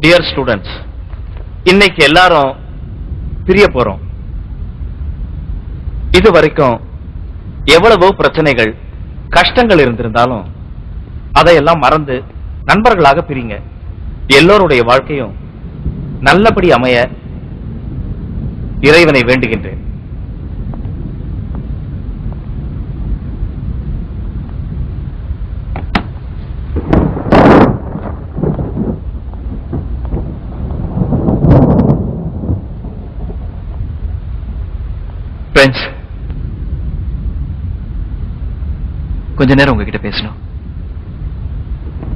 Dear students, இன்னைக்கு எல்லாரும் பிரிய போறோம். இது வரைக்கும் எவ்வளவோ பிரச்சனைகள் கஷ்டங்கள் இருந்திருந்தாலும் அதையெல்லாம் மறந்து நண்பர்களாக பிரிங்க. எல்லோருடைய வாழ்க்கையும் நல்லபடி அமைய இறைவனை வேண்டுகின்றேன். ஃப்ரெண்ட்ஸ், கொஞ்ச நேரம் உங்ககிட்ட பேசணும்.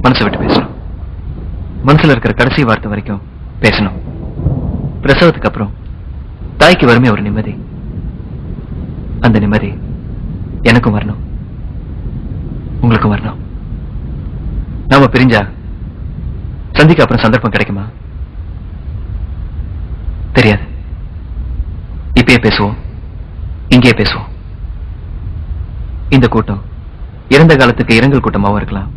மனசை விட்டு பேசணும். மனசுல இருக்கிற கடைசி வார்த்தை வரைக்கும் பேசணும். பிரசவத்துக்கு அப்புறம் தாய்க்கு வருமே ஒரு நிம்மதி, அந்த நிம்மதி எனக்கும் வரணும், உங்களுக்கும் வரணும். நாம பிரிஞ்சா சந்திக்க அப்புறம் சந்தர்ப்பம் கிடைக்குமா தெரியாது. இப்பயே பேசுவோம், இங்கே பேசுவோம். இந்த கூட்டம் இறந்த காலத்துக்கு இரங்கல் கூட்டமாவும் இருக்கலாம்,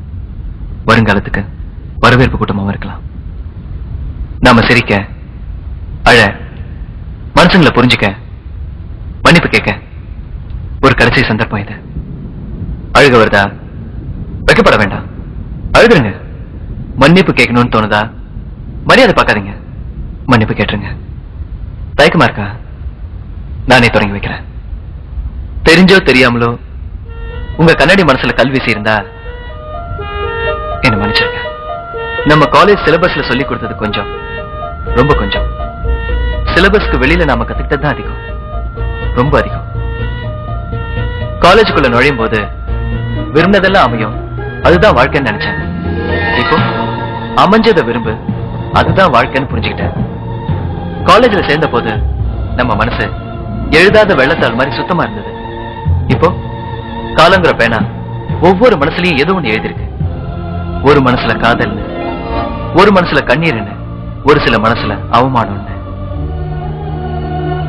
வருங்காலத்துக்கு வரவேற்பு கூட்டமாவும் இருக்கலாம். நாம சிரிக்க, அழ, மனுஷங்களை புரிஞ்சுக்க, மன்னிப்பு கேட்க ஒரு கடைசி சந்தர்ப்பம் இது. அழுக வருதா? வெக்கப்பட வேண்டாம், அழுதுருங்க. மன்னிப்பு கேட்கணும்னு தோணுதா? மரியாதை பார்க்காதீங்க, மன்னிப்பு கேட்டுருங்க. தயக்கமா இருக்கா? நானே தொடங்கி வைக்கிறேன். தெரிஞ்சோ தெரியாமலோ உங்க கண்ணாடி மனசுல கல் வீசி இருந்தா என்ன மன்னிச்சிருங்க. நம்ம காலேஜ் சிலபஸ்ல சொல்லி கொடுத்தது கொஞ்சம், ரொம்ப கொஞ்சம். சிலபஸ்க்கு வெளியில நாம கத்துக்கிட்டது தான் அதிகம், ரொம்ப அதிகம். காலேஜுக்குள்ள நுழையும் போது விரும்பினதெல்லாம் அமையும், அதுதான் வாழ்க்கைன்னு நினைச்சேன். இப்போ அமைஞ்சதை விரும்பு, அதுதான் வாழ்க்கைன்னு புரிஞ்சுக்கிட்டேன். காலேஜ்ல சேர்ந்த போது நம்ம மனசு எழுதாத வெள்ளத்தாள் மாதிரி சுத்தமா இருந்தது. இப்போ காலங்கிற பேனா ஒவ்வொரு மனசுலயும் ஏதோ ஒண்ணு எழுதிருக்கு. ஒரு மனசுல காதல்னு, ஒரு மனசுல கண்ணீர்னு, ஒரு சில மனசுல அவமானம்னு.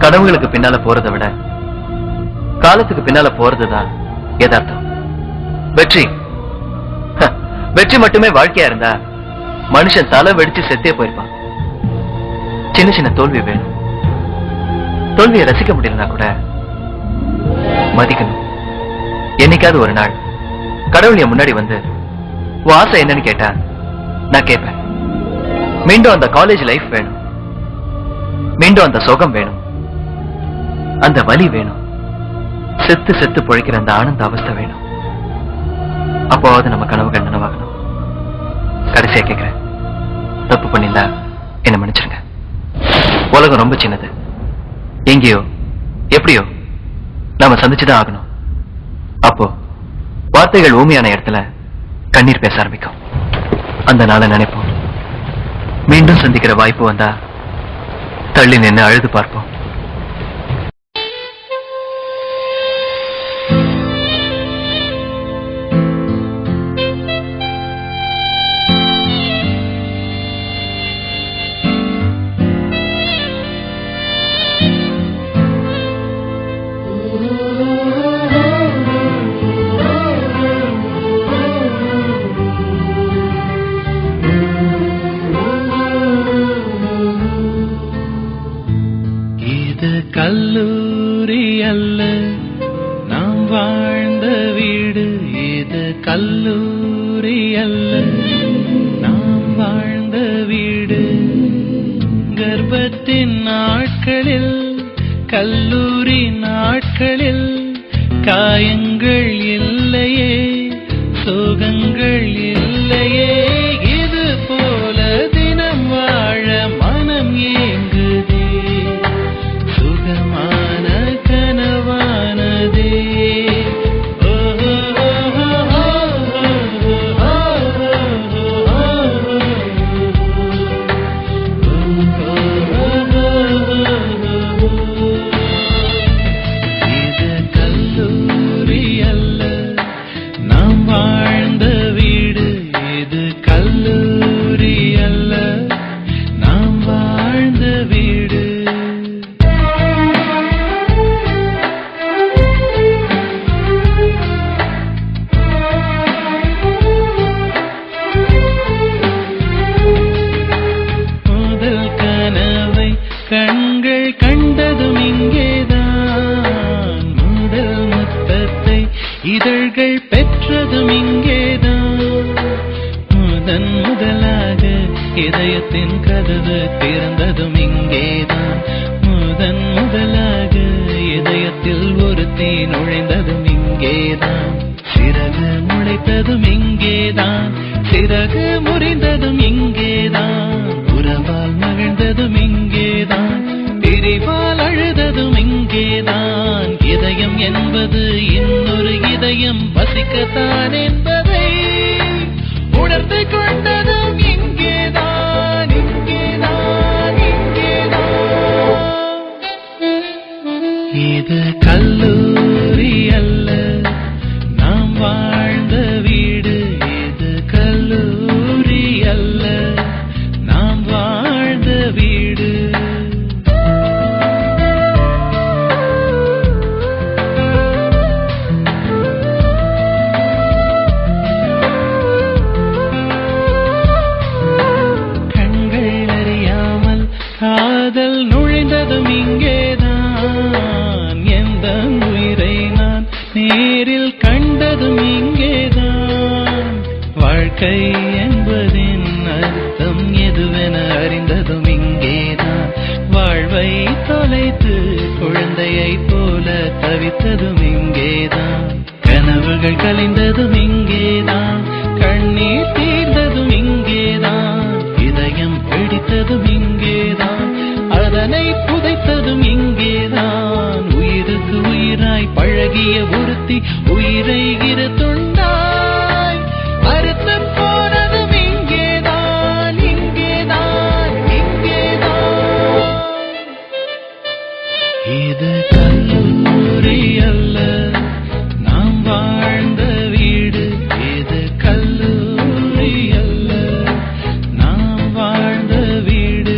கனவுகளுக்கு பின்னால போறதை விட காலத்துக்கு பின்னால போறதுதான் யதார்த்தம். வெற்றி வெற்றி மட்டுமே வாழ்க்கையா இருந்தா மனுஷன் தலை வெடிச்சு செத்தே போயிருப்பான். சின்ன சின்ன தோல்வி வேணும். தோல்வியை ரசிக்க முடியலன்னா கூட மதிக்கணும். என்னைக்காவது ஒரு நாள் கடவுள் என் முன்னாடி வந்து உன் ஆசை என்னன்னு கேட்டா நான் கேட்பேன். மீண்டும் அந்த காலேஜ் லைஃப் வேணும், மீண்டும் அந்த சுகம் வேணும், அந்த வலி வேணும், செத்து செத்து பொழைக்கிற அந்த ஆனந்த அவஸ்தை வேணும். அப்போவாவது நம்ம கனவுகள் நனவாகணும். கடைசியா கேட்கிறேன், தப்பு பண்ணியிருந்தா என்ன மன்னிச்சிருங்க. உலகம் ரொம்ப சின்னது. எங்கேயோ எப்படியோ நாம சந்திச்சுதான் ஆகணும். அப்போ வார்த்தைகள் ஊமையான இடத்துல கண்ணீர் பேச ஆரம்பிக்கும். அந்த நாளை நினைப்போம். மீண்டும் சந்திக்கிற வாய்ப்பு வந்தா தள்ளி நின்று அழுது பார்ப்போம். கல்லூரி அல்ல நாம் வாழ்ந்த வீடு, இது கல்லூரி அல்ல நாம் வாழ்ந்த வீடு. கர்ப்பத்தின் நாட்களில், கல்லூரி நாட்களில் காயங்கள் இல்லையே, சோகங்கள் இல்லையே. இது போல தினம் வாழ மனம் ஏங்குதே, சுகமான கனவானதே. இது கல்லூரி அல்ல நாம் வாழ்ந்த வீடு, இது கல்லூரி அல்ல நாம் வாழ்ந்த வீடு. இதழ்கள் பெற்றதும் இங்கேதான் முதன் முதலாக இதயத்தின் கதவு திறந்ததும் இங்கேதான் முதன் முதலாக இதயத்தில் ஒரு தீ நுழைந்ததும் இங்கேதான் சிறகு முளைத்ததும் இங்கேதான் சிறகு முறிந்ததும் இங்கேதான் உறவால் மகிழ்ந்ததும் இங்கேதான் பிரிவால் அழுததும் இங்கேதான் இதயம் என்பது இன்னொரு இதயம் வசிக்கத்தான் என்பதை உணர்ந்து கொண்டதும் இங்கேதான் இங்கேதான் இங்கேதான் இது கல்லூரி அல்ல நாம் வாழ்ந்த வீடு இது கல்லூரி அல்ல நாம் வாழ்ந்த வீடு காதல் நுழைந்ததும் இங்கேதான் எந்த உயிரை நான் நேரில் கண்டதும் இங்கேதான் வாழ்க்கை என்பதின் அர்த்தம் எதுவென அறிந்ததும் இங்கேதான் வாழ்வை தொலைத்து குழந்தையை போல தவித்ததும் இங்கேதான் கனவுகள் கலைந்ததும் இங்கேதான் கண்ணீர் தீர்ந்ததும் இங்கேதான் இதயம் பிடித்ததும் இங்கேதான் அதனை புதைத்ததும் இங்கேதான் உயிருக்கு உயிராய் பழகிய ஒருத்தி உயிரை இரு துண்டாய் அறுத்தம் போனதும் இங்கேதான் இங்கேதான் இங்கேதான் இது கல்லூரி அல்ல நாம் வாழ்ந்த வீடு இது கல்லூரி அல்ல நாம் வாழ்ந்த வீடு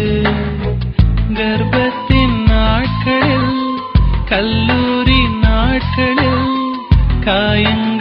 கர்ப்பத்தின் நாட்களில் கல்லூரி நாட்களில் காயங்கள்